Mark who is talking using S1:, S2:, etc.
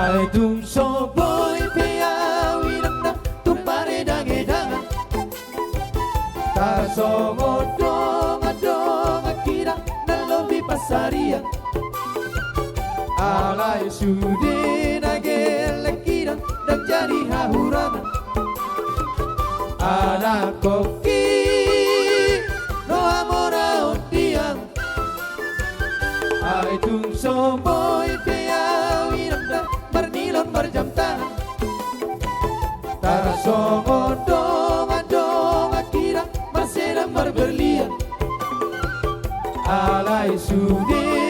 S1: Ai tung so boy pia wirang na tumpare dangedangan Taraso modong adong akira nalobi pasaria Alay sudi nagelekira nagjadi hahurangan Anak koki no amora undiang Ai tung so boy pia wirang na bernilon berjam tangan Taraso modong adong akira bersedang berberlian Alay sudi